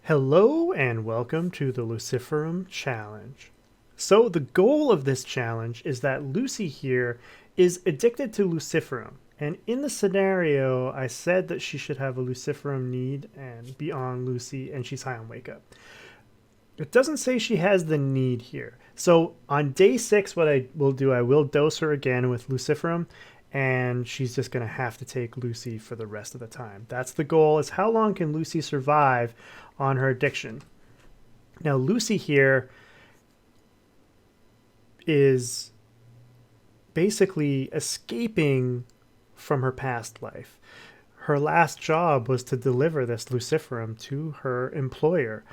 Hello and welcome to the Luciferium challenge. So the goal of this challenge is that Lucy here is addicted to Luciferium. And in the scenario, I said that she should have a Luciferium need and be on Lucy, and she's high on wake up. It doesn't say she has the need here. So on day 6, what I will do, I will dose her again with Luciferium, and she's just going to have to take Lucy for the rest of the time. That's the goal, is how long can Lucy survive on her addiction. Now Lucy here is basically escaping from her past life. Her last job was to deliver this Luciferium to her employer.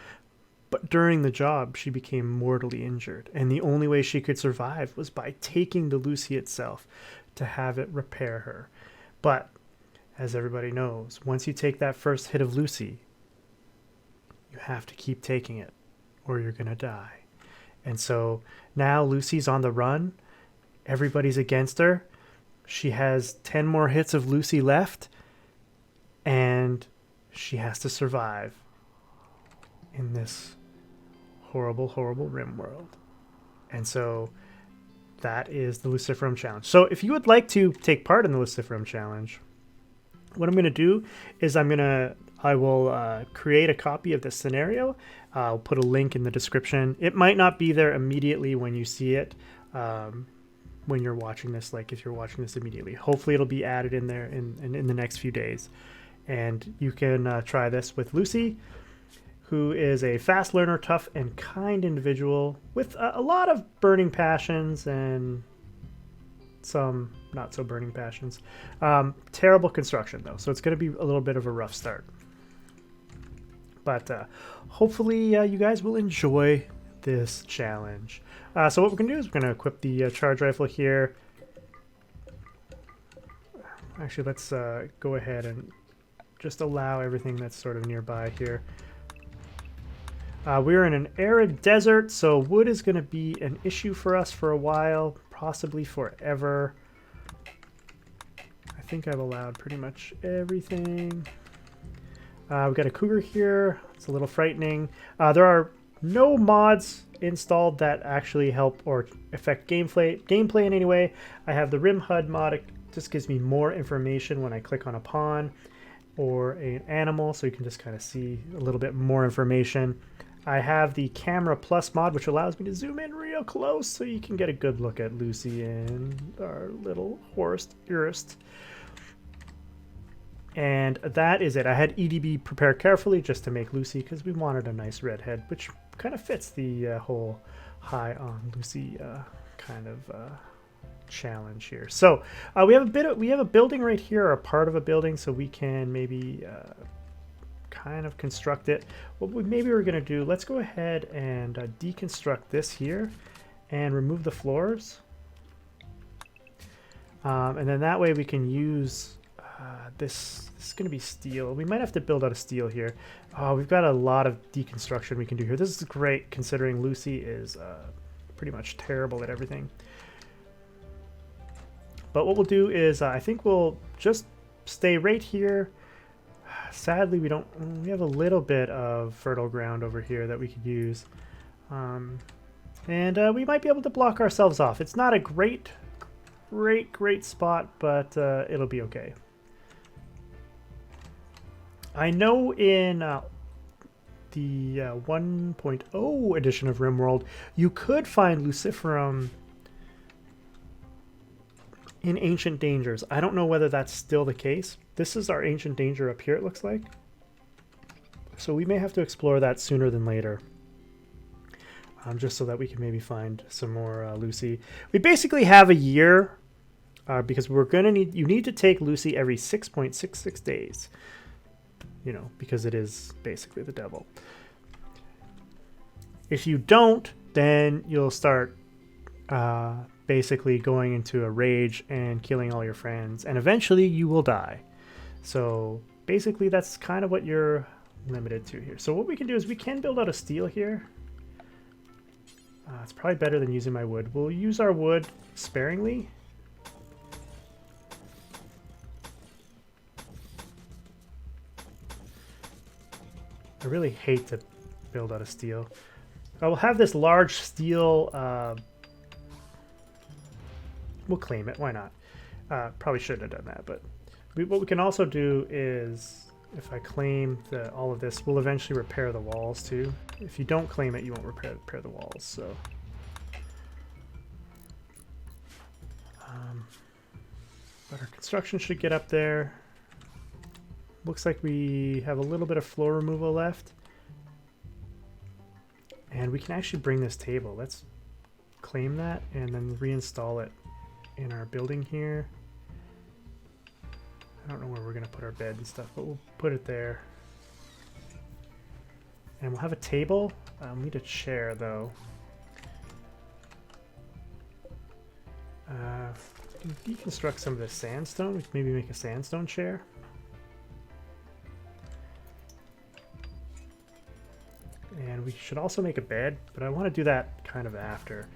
But during the job, she became mortally injured, and the only way she could survive was by taking the Lucy itself to have it repair her. But, as everybody knows, once you take that first hit of Lucy, you have to keep taking it, or you're going to die. And so now Lucy's on the run. Everybody's against her. She has 10 more hits of Lucy left, and she has to survive in this horrible, horrible Rimworld. And so that is the Luciferium challenge. So if you would like to take part in the Luciferium challenge, what I'm going to do is I will create a copy of this scenario. I'll put a link in the description. It might not be there immediately when you see it, when you're watching this, like if you're watching this immediately. Hopefully it'll be added in there in the next few days. And you can try this with Lucy, who is a fast learner, tough, and kind individual with a lot of burning passions and some not so burning passions. Terrible construction, though, so it's going to be a little bit of a rough start. But hopefully you guys will enjoy this challenge. So what we're going to do is we're going to equip the charge rifle here. Actually, let's go ahead and just allow everything that's sort of nearby here. We're in an arid desert, so wood is going to be an issue for us for a while, possibly forever. I think I've allowed pretty much everything. We've got a cougar here. It's a little frightening. There are no mods installed that actually help or affect gameplay in any way. I have the Rim HUD mod. It just gives me more information when I click on a pawn or an animal, so you can just kind of see a little bit more information. I have the Camera Plus mod, which allows me to zoom in real close so you can get a good look at Lucy and our little horse, Urist. And that is it. I had EDB prepare carefully just to make Lucy because we wanted a nice red head, which kind of fits the whole high on Lucy kind of challenge here. So we have a building right here, or a part of a building, so we can maybe kind of construct it. What maybe we're going to do, let's go ahead and deconstruct this here and remove the floors. And then that way we can use this is going to be steel. We might have to build out a steel here. We've got a lot of deconstruction we can do here. This is great considering Lucy is pretty much terrible at everything. But what we'll do is I think we'll just stay right here. Sadly, we have a little bit of fertile ground over here that we could use. And we might be able to block ourselves off. It's not a great spot, but it'll be okay. I know in the 1.0 edition of Rimworld, you could find Luciferium in Ancient Dangers. I don't know whether that's still the case. This is our Ancient Danger up here, it looks like. So we may have to explore that sooner than later. Just so that we can maybe find some more Lucy. We basically have a year because we're going to you need to take Lucy every 6.66 days. You know, because it is basically the devil. If you don't, then you'll start basically going into a rage and killing all your friends, and eventually you will die. So basically that's kind of what you're limited to here. So what we can do is we can build out a steel here. It's probably better than using my wood. We'll use our wood sparingly. I really hate to build out of steel. I will have this large steel. We'll claim it. Why not? Probably shouldn't have done that, but what we can also do is, if I claim all of this, we'll eventually repair the walls too. If you don't claim it, you won't repair the walls. So, but our construction should get up there. Looks like we have a little bit of floor removal left. And we can actually bring this table. Let's claim that and then reinstall it in our building here. I don't know where we're going to put our bed and stuff, but we'll put it there. And we'll have a table. We need a chair, though. We can deconstruct some of this sandstone. We can maybe make a sandstone chair. And we should also make a bed, but I want to do that kind of after.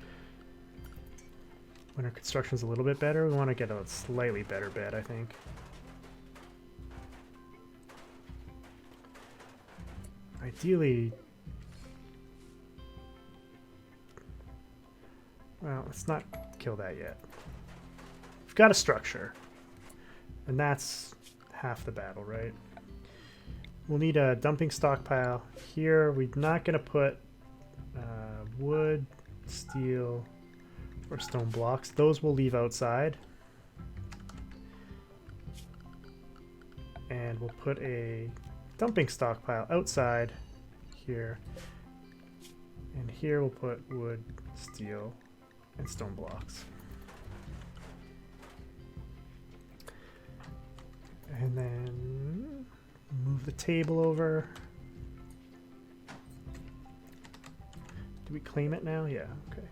When our construction's a little bit better, we want to get a slightly better bed, I think. Ideally, well, let's not kill that yet. We've got a structure, and that's half the battle, right? We'll need a dumping stockpile. Here, we're not going to put wood, steel, or stone blocks. Those we'll leave outside. And we'll put a dumping stockpile outside here. And here we'll put wood, steel, and stone blocks. And then move the table over. Do we claim it now? Yeah, okay.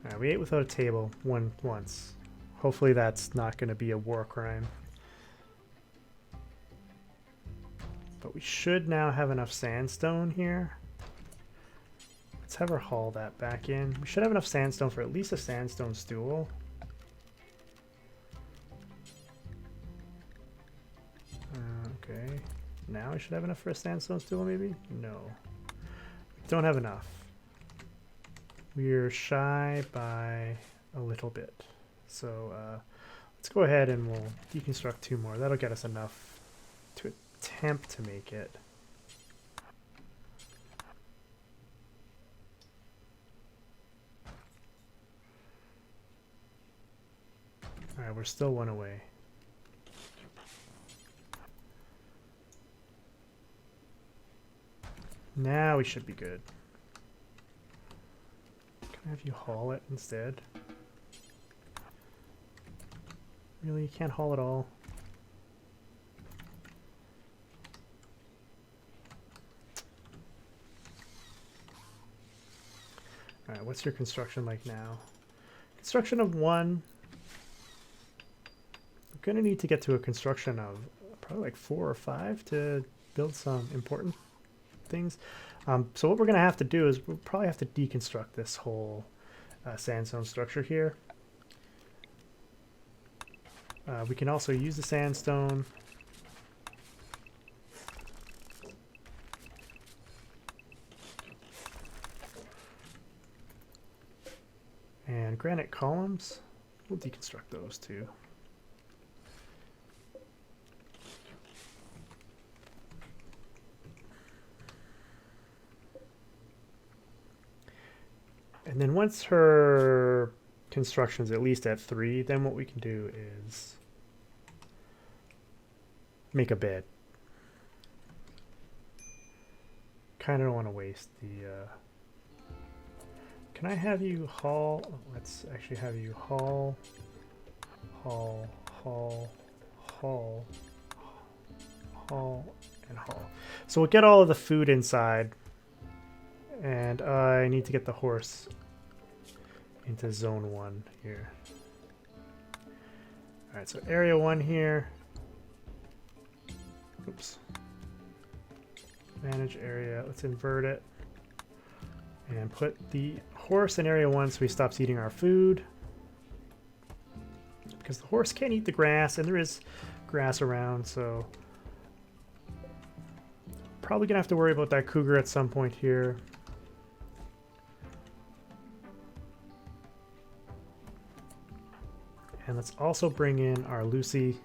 All right, we ate without a table once. Hopefully that's not going to be a war crime. But we should now have enough sandstone here. Let's have her haul that back in. We should have enough sandstone for at least a sandstone stool. Okay. Now we should have enough for a sandstone stool, maybe? No. We don't have enough. We're shy by a little bit. So let's go ahead and we'll deconstruct 2 more. That'll get us enough to attempt to make it. Alright, we're still 1 away. Now we should be good. Can I have you haul it instead? Really? You can't haul it all? Alright, what's your construction like now? Construction of 1. We're going to need to get to a construction of probably like 4 or 5 to build some important things. So what we're going to have to do is we'll probably have to deconstruct this whole sandstone structure here. We can also use the sandstone. And granite columns, we'll deconstruct those too. And then once her construction is at least at 3, then what we can do is make a bed. Kind of don't want to waste the... Can I have you haul? Let's actually have you haul, and haul. So we'll get all of the food inside. And I need to get the horse into zone 1 here. Alright, so area 1 here. Oops. Manage area. Let's invert it. And put the horse in area 1 so he stops eating our food. because the horse can't eat the grass, and there is grass around, so probably gonna have to worry about that cougar at some point here. And let's also bring in our Lucy.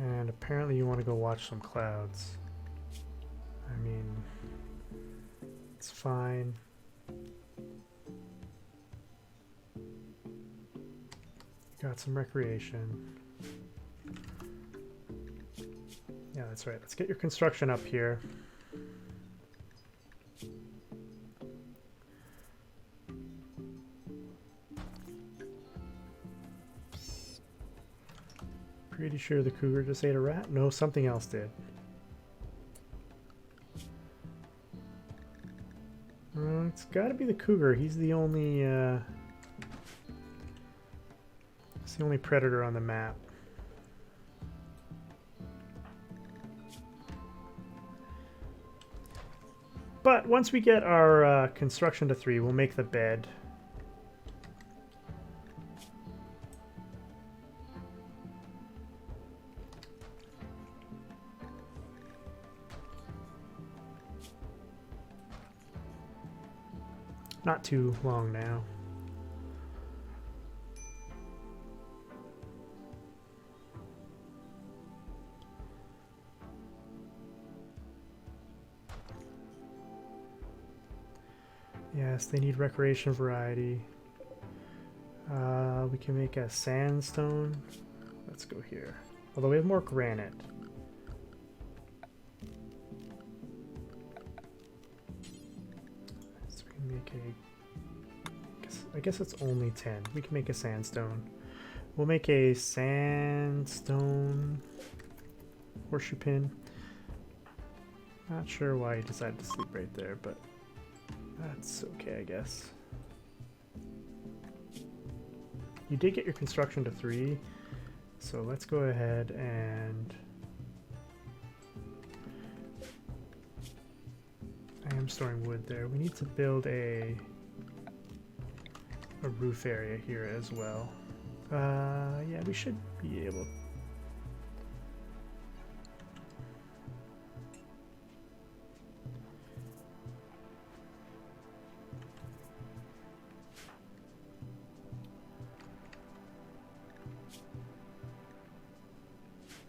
And apparently you want to go watch some clouds. I mean, it's fine. Got some recreation. Yeah, that's right. Let's get your construction up here. Pretty sure the cougar just ate a rat. No, something else did. It's got to be the cougar. He's the only predator on the map. But once we get our construction to 3, we'll make the bed. Not too long now. Yes, they need recreation variety. We can make a sandstone. Let's go here. Although we have more granite. So we can make I guess it's only 10. We can make a sandstone. We'll make a sandstone horseshoe pin. Not sure why he decided to sleep right there, but that's okay, I guess. You did get your construction to 3, so let's go ahead and I am storing wood there. We need to build a roof area here as well. Yeah, we should be able.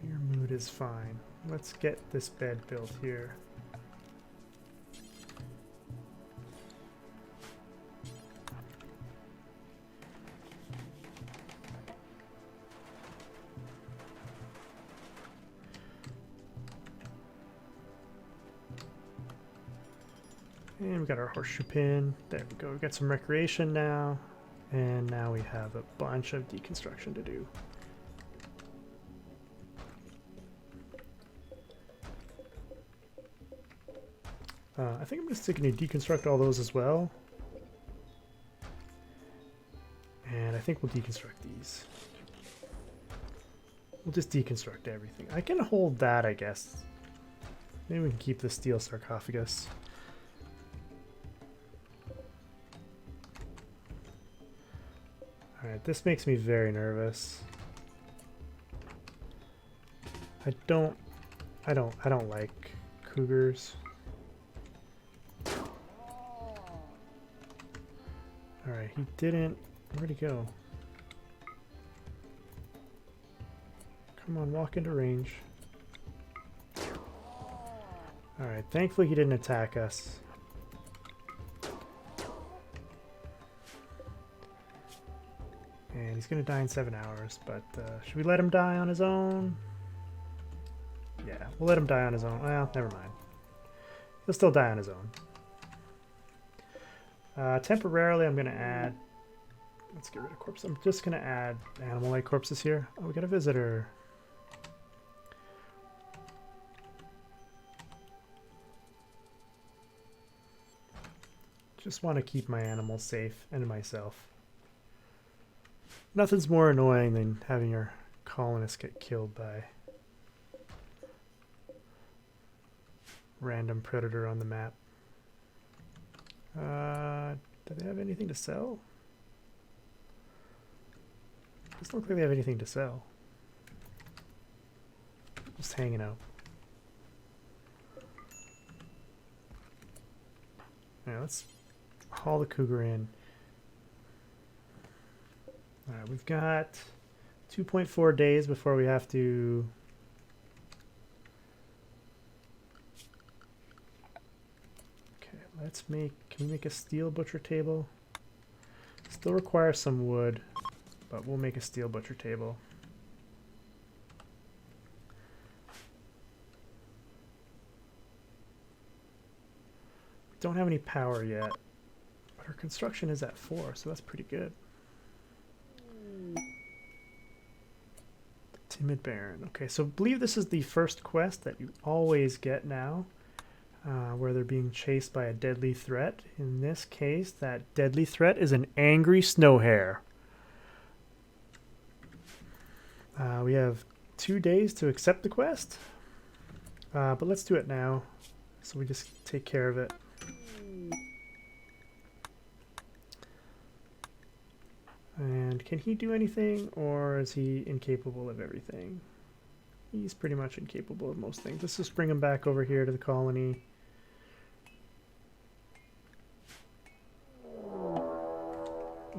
Your mood is fine. Let's get this bed built here. And we got our horseshoe pin. There we go. We got some recreation now. And now we have a bunch of deconstruction to do. I think I'm just going to deconstruct all those as well. And I think we'll deconstruct these. We'll just deconstruct everything. I can hold that, I guess. Maybe we can keep the steel sarcophagus. Alright, this makes me very nervous. I don't like cougars. Alright, he didn't. Where'd he go? Come on, walk into range. Alright, thankfully he didn't attack us. And he's gonna die in 7 hours, but should we let him die on his own? Yeah, we'll let him die on his own. Well, never mind. He'll still die on his own. Temporarily, I'm gonna add. Let's get rid of corpses. I'm just gonna add animal-like corpses here. Oh, we got a visitor. Just want to keep my animals safe and myself. Nothing's more annoying than having your colonists get killed by random predator on the map. Do they have anything to sell? Doesn't look like they have anything to sell. Just hanging out. Alright, let's haul the cougar in. Alright, we've got 2.4 days before we have to let's make, can we make a steel butcher table? Still requires some wood, but we'll make a steel butcher table. Don't have any power yet, but our construction is at 4, so that's pretty good. The Timid Baron. Okay, so I believe this is the first quest that you always get now. Where they're being chased by a deadly threat. In this case, that deadly threat is an angry snow hare. We have 2 days to accept the quest, but let's do it now, so we just take care of it. And can he do anything, or is he incapable of everything? He's pretty much incapable of most things. Let's just bring him back over here to the colony.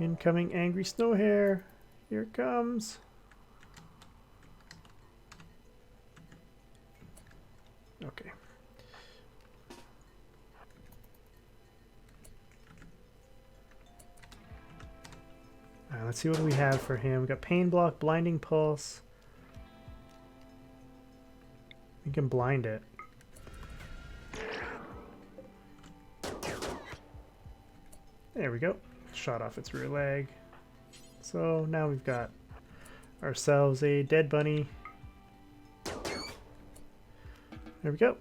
Incoming angry snow hare. Here it comes. Okay. Let's see what we have for him. We got Pain Block, Blinding Pulse. We can blind it. There we go. Shot off its rear leg. So now we've got ourselves a dead bunny. There we go.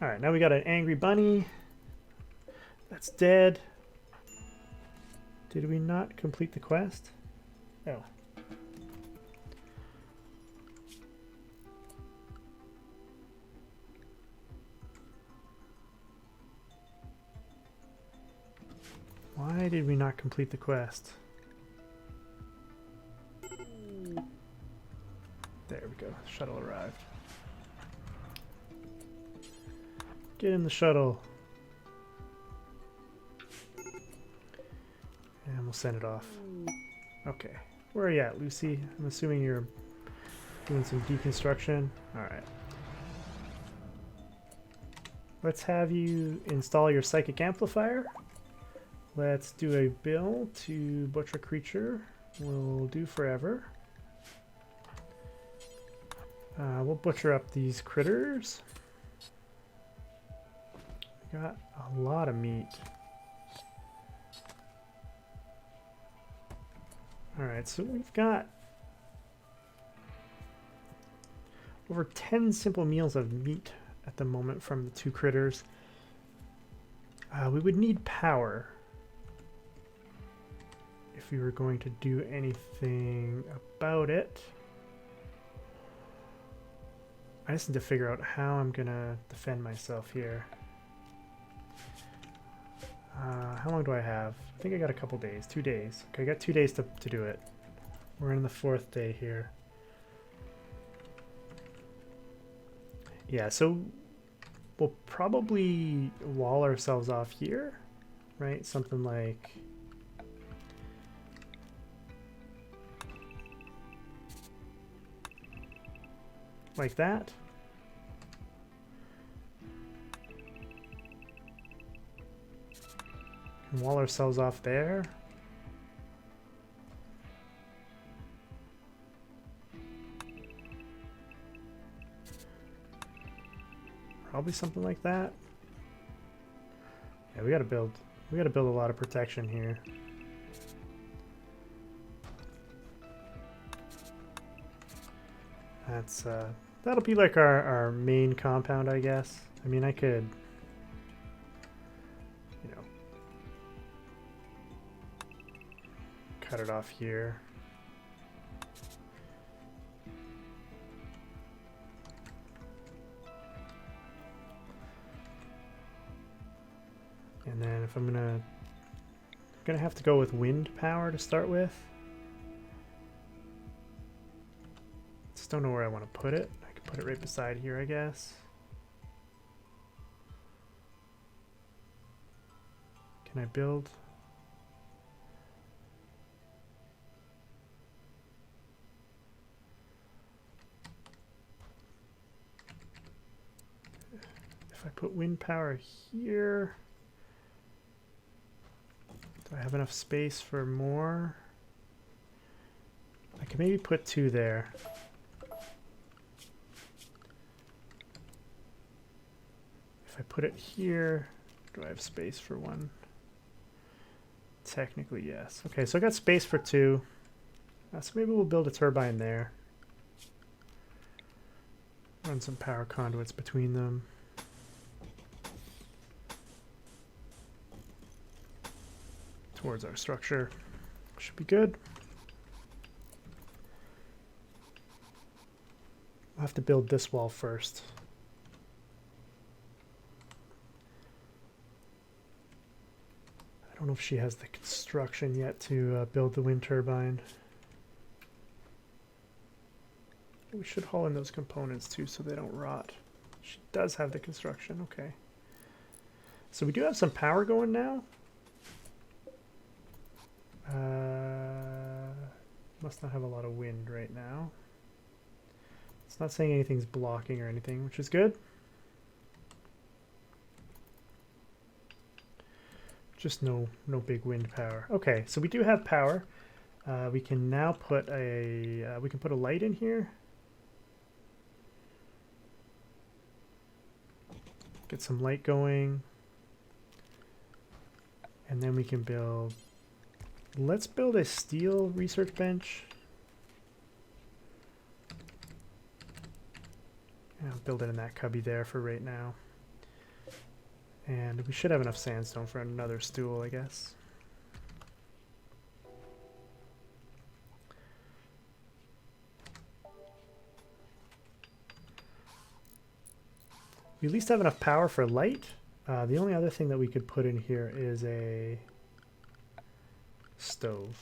Alright, now we got an angry bunny that's dead. Did we not complete the quest? Oh. Why did we not complete the quest? There we go. Shuttle arrived. Get in the shuttle. And we'll send it off. Okay. Where are you at, Lucy? I'm assuming you're doing some deconstruction. Alright. Let's have you install your psychic amplifier. Let's do a bill to butcher creature. We'll do forever. We'll butcher up these critters. We got a lot of meat. Alright, so we've got over 10 simple meals of meat at the moment from the 2 critters. We would need power if we were going to do anything about it. I just need to figure out how I'm gonna defend myself here. How long do I have? I think I got a couple days. 2 days. Okay, I got 2 days to do it. We're in the 4th day here. Yeah, so we'll probably wall ourselves off here, right? Something like that. And wall ourselves off there. Probably something like that. Yeah, we gotta build a lot of protection here. That's that'll be like our main compound, I guess. I mean, I could, you know, cut it off here. And then if I'm gonna have to go with wind power to start with. Just don't know where I want to put it. I could put it right beside here, I guess. Can I build? If I put wind power here, do I have enough space for more? I can maybe put 2 there. If I put it here, do I have space for 1? Technically, yes. Okay, so I got space for 2. So maybe we'll build a turbine there. Run some power conduits between them. Towards our structure. Should be good. I'll have to build this wall first. I don't know if she has the construction yet to build the wind turbine. We should haul in those components too so they don't rot. She does have the construction, okay. So we do have some power going now. Must not have a lot of wind right now. It's not saying anything's blocking or anything, which is good. Just no big wind power. Okay, so we do have power. We can now put a light in here. Get some light going. And then we can build... Let's build a steel research bench. I'll build it in that cubby there for right now. And we should have enough sandstone for another stool, I guess. We at least have enough power for light. The only other thing that we could put in here is a stove.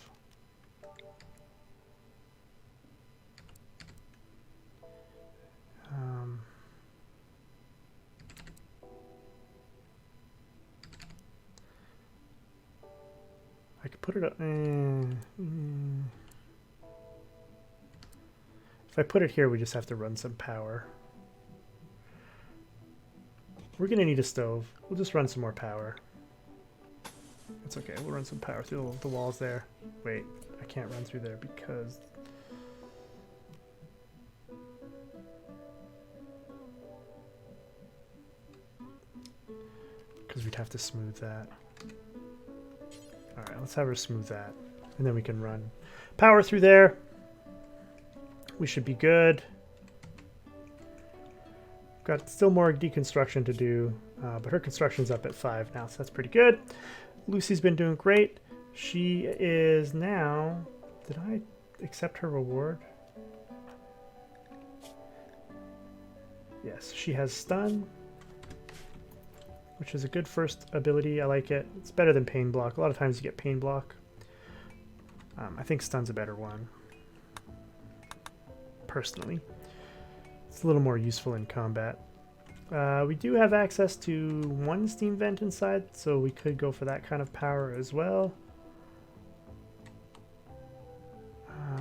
I could put it up. If I put it here, we just have to run some power. We're going to need a stove. We'll just run some more power. It's okay. We'll run some power through the walls there. Wait, I can't run through there because... we'd have to smooth that. Alright, let's have her smooth that. And then we can run power through there. We should be good. Got still more deconstruction to do, but her construction's up at 5 now, so that's pretty good. Lucy's been doing great. She is now... Did I accept her reward? Yes, she has stun, which is a good first ability. I like it. It's better than pain block. A lot of times you get pain block. I think stun's a better one, personally. It's a little more useful in combat. We do have access to 1 steam vent inside, so we could go for that kind of power as well.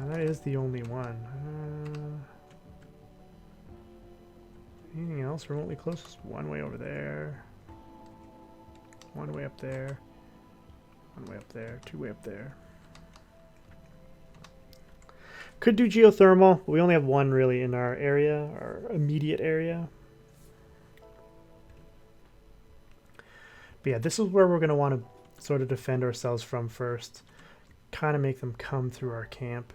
That is the only one. Anything else remotely close? One way over there. One way up there. One way up there. 2 way up there. Could do geothermal, but we only have 1 really in our area, our immediate area. But yeah, this is where we're going to want to sort of defend ourselves from first. Kind of make them come through our camp.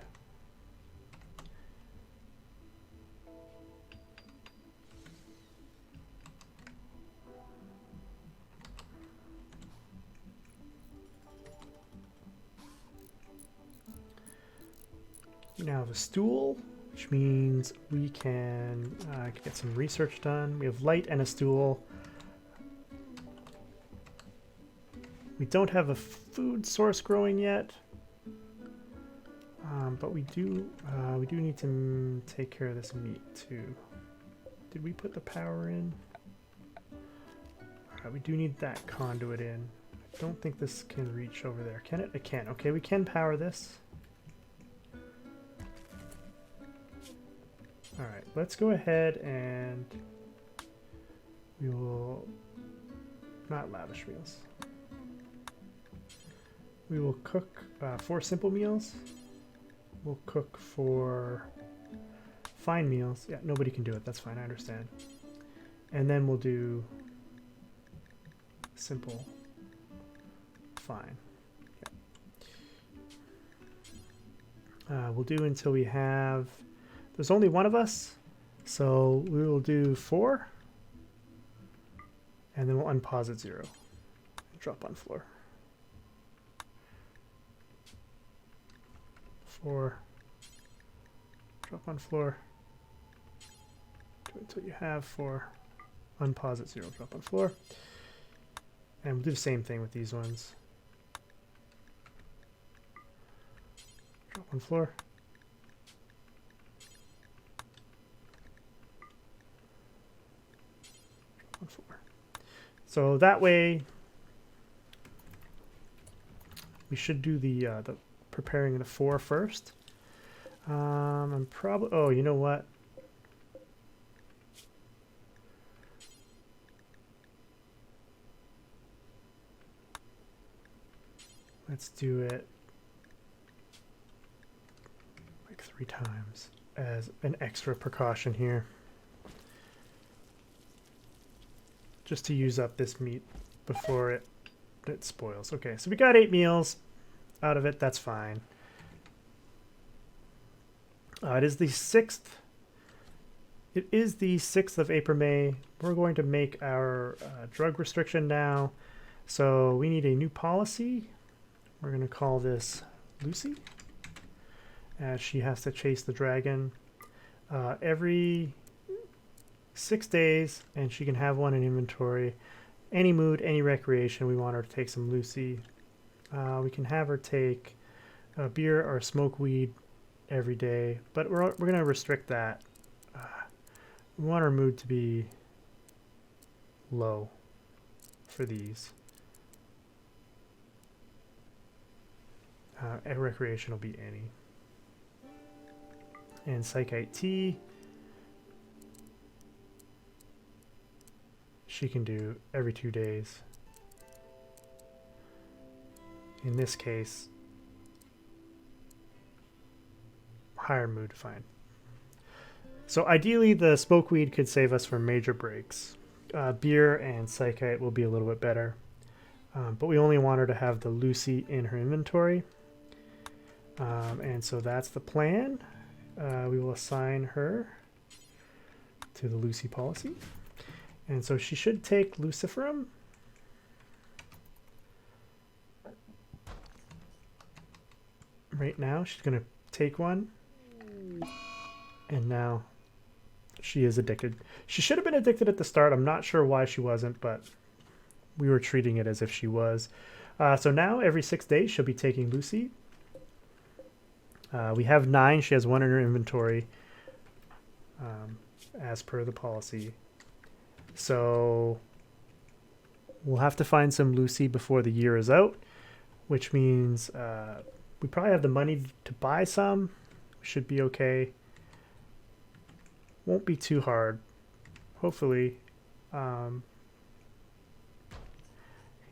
We now have a stool, which means we can get some research done. We have light and a stool. We don't have a food source growing yet, but we do need to take care of this meat too. Did we put the power in? We do need that conduit in. I don't think this can reach over there. Can it? It can. Okay, we can power this. Alright, let's go ahead and we will not lavish meals. We will cook 4 simple meals. We'll cook 4 fine meals. Yeah, nobody can do it. That's fine. I understand. And then we'll do simple, fine. Yeah. We'll do until we have... There's only one of us, so we will do 4. And then we'll unpause at 0. Drop on floor. 4. Drop on floor. Do it until you have 4. Unpause at 0. Drop on floor. And we'll do the same thing with these ones. Drop on floor. Drop on floor. So that way, we should do the preparing the 4 first. I'm probably... Oh, you know what? Let's do it like 3 times as an extra precaution here. Just to use up this meat before it spoils. Okay, so we got 8 meals out of it. That's fine. It is the 6th. It is the 6th of April, May. We're going to make our drug restriction now. So we need a new policy. We're going to call this Lucy, as she has to chase the dragon every 6 days, and she can have one in inventory. Any mood, any recreation, we want her to take some Lucy. We can have her take beer or smoke weed every day, but we're going to restrict that. We want our mood to be low for these. Recreation will be any. And Psychite tea, she can do every 2 days. In this case, higher mood, fine. So ideally, the smoke weed could save us from major breaks. Beer and Psychite will be a little bit better. But we only want her to have the Lucy in her inventory. And so that's the plan. We will assign her to the Lucy policy. And so she should take Luciferium. Right now, she's going to take one. And now she is addicted. She should have been addicted at the start. I'm not sure why she wasn't, but we were treating it as if she was. So now every 6 days, she'll be taking Lucy. We have 9. She has 1 in her inventory, as per the policy. So we'll have to find some Lucy before the year is out, which means we probably have the money to buy some. Should be okay. Won't be too hard, hopefully.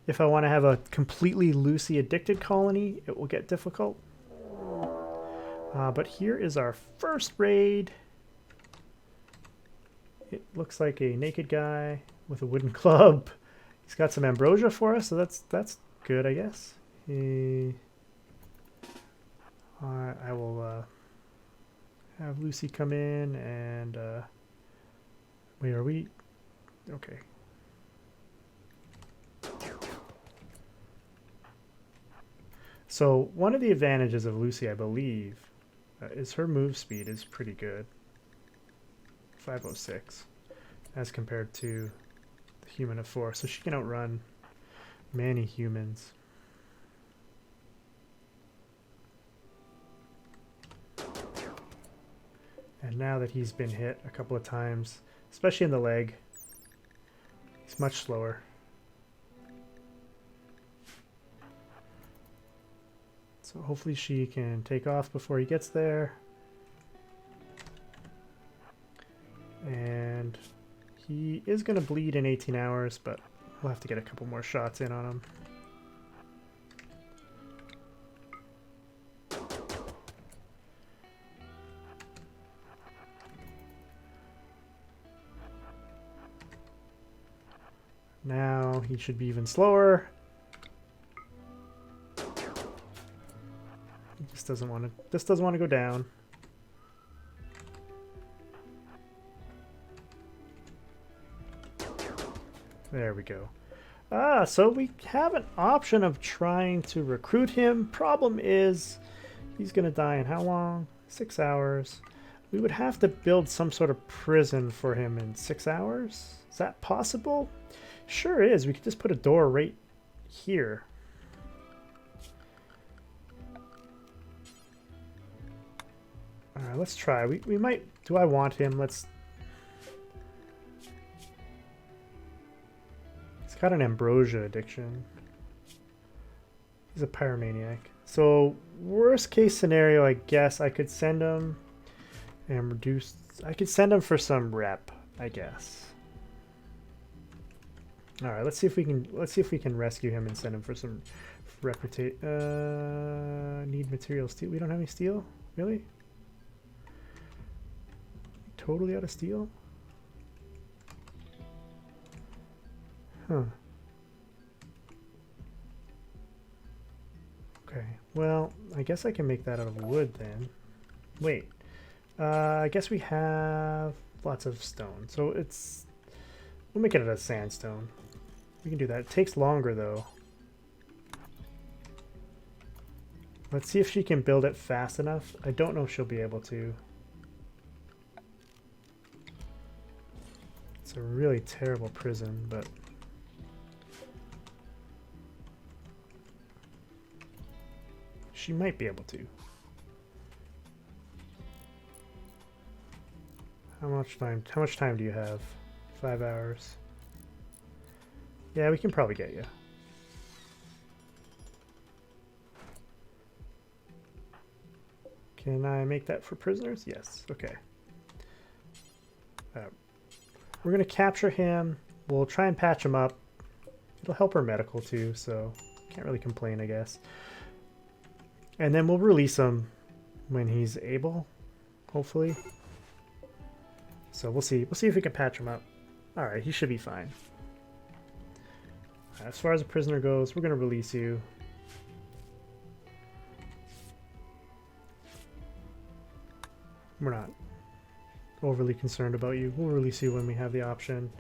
If I want to have a completely Lucy addicted colony, it will get difficult. But here is our first raid. It looks like a naked guy with a wooden club. He's got some ambrosia for us, so that's good, I guess. I will have Lucy come in and wait, are we okay? So one of the advantages of Lucy, I believe, is her move speed is pretty good. 506 as compared to the human of 4. So she can outrun many humans. now that he's been hit a couple of times, especially in the leg, he's much slower. So hopefully she can take off before he gets there. And he is going to bleed in 18 hours, but we'll have to get a couple more shots in on him. Now he should be even slower. He just doesn't want to. This doesn't want to go down. There we go. So we have an option of trying to recruit him. Problem is, he's gonna die in how long? 6 hours. We would have to build some sort of prison for him in 6 hours. Is that possible? Sure is. We could just put a door right here. Alright, let's try. We might... Do I want him? Let's... He's got an ambrosia addiction. He's a pyromaniac. So, worst case scenario, I guess I could send him and reduce... I could send him for some rep, I guess. All right, let's see if we can rescue him and send him for some need material steel. We don't have any steel? Really? Totally out of steel? Huh. Okay. Well, I guess I can make that out of wood then. Wait. I guess we have lots of stone. So it's... We'll make it out of sandstone. We can do that. It takes longer, though. Let's see if she can build it fast enough. I don't know if she'll be able to. It's a really terrible prison, but... She might be able to. How much time do you have? 5 hours. Yeah, we can probably get you. Can I make that for prisoners? Yes. Okay. We're going to capture him. We'll try and patch him up. It'll help her medical too, so can't really complain, I guess. And then we'll release him when he's able, hopefully. So we'll see. We'll see if we can patch him up. All right, he should be fine. As far as a prisoner goes, we're going to release you. We're not overly concerned about you. We'll release you when we have the option.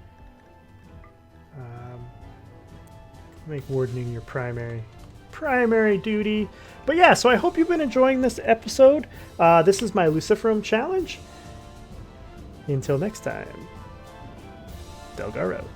Make wardening your primary duty. But yeah, so I hope you've been enjoying this episode. This is my Luciferium challenge. Until next time, Delgar out.